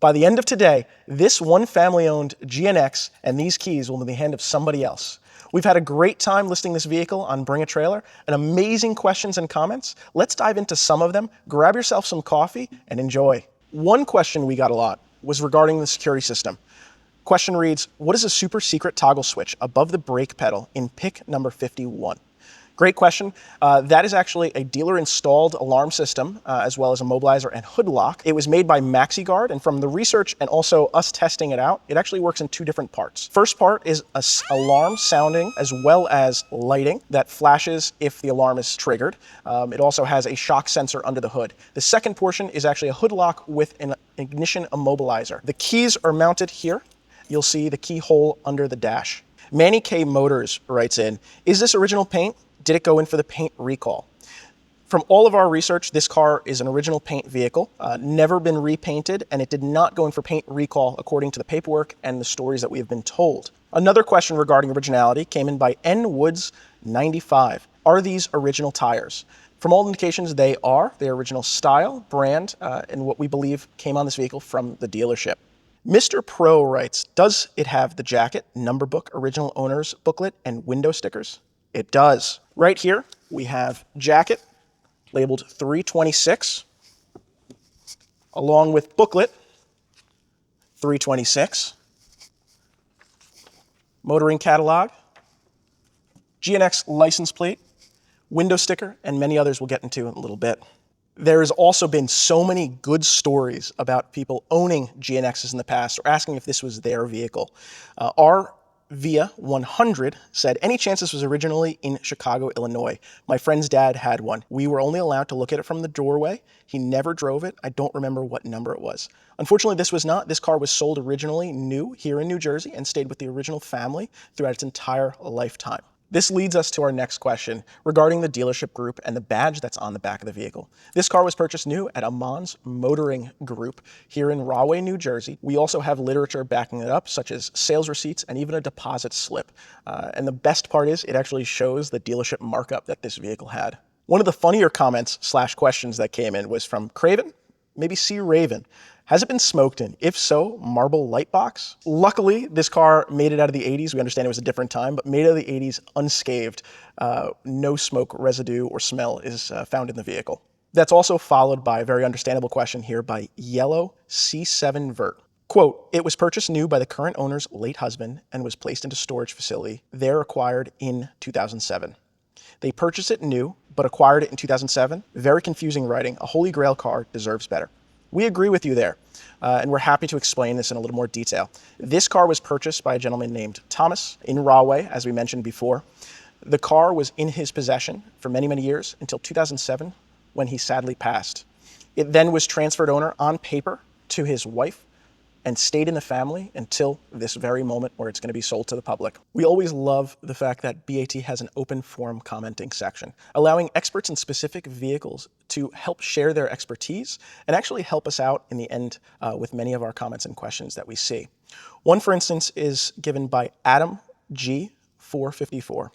By the end of today, this one family-owned GNX and these keys will be in the hand of somebody else. We've had a great time listing this vehicle on Bring a Trailer and amazing questions and comments. Let's dive into some of them, grab yourself some coffee, and enjoy. One question we got a lot was regarding the security system. Question reads, what is a super secret toggle switch above the brake pedal in pick number 51? Great question. That is actually a dealer-installed alarm system, as well as a mobilizer and hood lock. It was made by MaxiGuard, and from the research and also us testing it out, it actually works in two different parts. First part is an alarm sounding as well as lighting that flashes if the alarm is triggered. It also has a shock sensor under the hood. The second portion is actually a hood lock with an ignition immobilizer. The keys are mounted here. You'll see the keyhole under the dash. Manny K. Motors writes in, is this original paint? Did it go in for the paint recall? From all of our research, this car is an original paint vehicle, never been repainted, and it did not go in for paint recall according to the paperwork and the stories that we have been told. Another question regarding originality came in by N. Woods 95. Are these original tires? From all indications, they are. They're original style, brand, and what we believe came on this vehicle from the dealership. Mr. Pro writes, does it have the jacket, number book, original owner's booklet, and window stickers? It does. Right here, we have jacket labeled 326, along with booklet 326, motoring catalog, GNX license plate, window sticker, and many others we'll get into in a little bit. There has also been so many good stories about people owning GNXs in the past or asking if this was their vehicle. Our Via 100 said, any chance this was originally in Chicago, Illinois? My friend's dad had one. We were only allowed to look at it from the doorway. He never drove it. I don't remember what number it was. Unfortunately, this was not. This car was sold originally new here in New Jersey and stayed with the original family throughout its entire lifetime. This leads us to our next question regarding the dealership group and the badge that's on the back of the vehicle. This car was purchased new at Amon's Motoring Group here in Rahway, New Jersey. We also have literature backing it up, such as sales receipts and even a deposit slip. And the best part is it actually shows the dealership markup that this vehicle had. One of the funnier comments / questions that came in was from Craven, maybe C. Raven. Has it been smoked in? If so, marble light box? Luckily, this car made it out of the 80s. We understand it was a different time, but made it out of the 80s unscathed. No smoke residue or smell is found in the vehicle. That's also followed by a very understandable question here by Yellow C7 Vert. Quote, it was purchased new by the current owner's late husband and was placed into storage facility there acquired in 2007. They purchased it new, but acquired it in 2007. Very confusing writing. A Holy Grail car deserves better. We agree with you there, and we're happy to explain this in a little more detail. This car was purchased by a gentleman named Thomas in Rahway, as we mentioned before. The car was in his possession for many, many years until 2007, when he sadly passed. It then was transferred owner on paper to his wife and stayed in the family until this very moment where it's going to be sold to the public. We always love the fact that BAT has an open forum commenting section, allowing experts in specific vehicles to help share their expertise and actually help us out in the end with many of our comments and questions that we see. One, for instance, is given by Adam G454.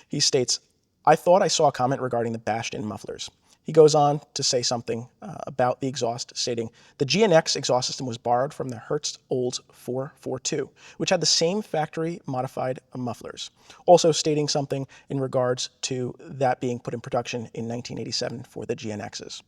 He states, I thought I saw a comment regarding the bashed-in mufflers. He goes on to say something about the exhaust, stating, the GNX exhaust system was borrowed from the Hertz Olds 442, which had the same factory modified mufflers. Also stating something in regards to that being put in production in 1987 for the GNXs.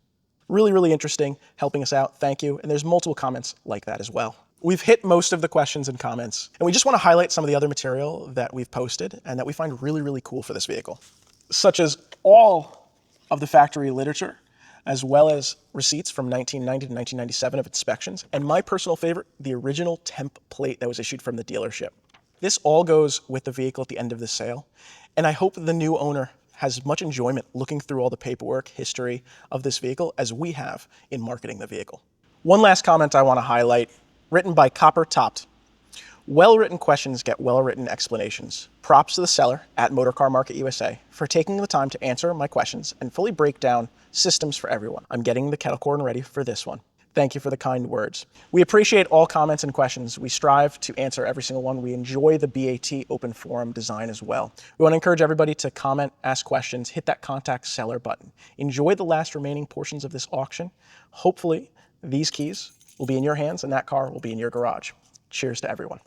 Really, really interesting, helping us out. Thank you. And there's multiple comments like that as well. We've hit most of the questions and comments, and we just want to highlight some of the other material that we've posted and that we find really, really cool for this vehicle, such as all of the factory literature, as well as receipts from 1990 to 1997 of inspections, and my personal favorite, the original temp plate that was issued from the dealership. This all goes with the vehicle at the end of the sale, and I hope the new owner has much enjoyment looking through all the paperwork, history of this vehicle as we have in marketing the vehicle. One last comment I want to highlight, written by Copper Topped. Well-written questions get well-written explanations. Props to the seller at Motorcar Market USA for taking the time to answer my questions and fully break down systems for everyone. I'm getting the kettle corn ready for this one. Thank you for the kind words. We appreciate all comments and questions. We strive to answer every single one. We enjoy the BAT open forum design as well. We want to encourage everybody to comment, ask questions, hit that contact seller button. Enjoy the last remaining portions of this auction. Hopefully, these keys will be in your hands and that car will be in your garage. Cheers to everyone.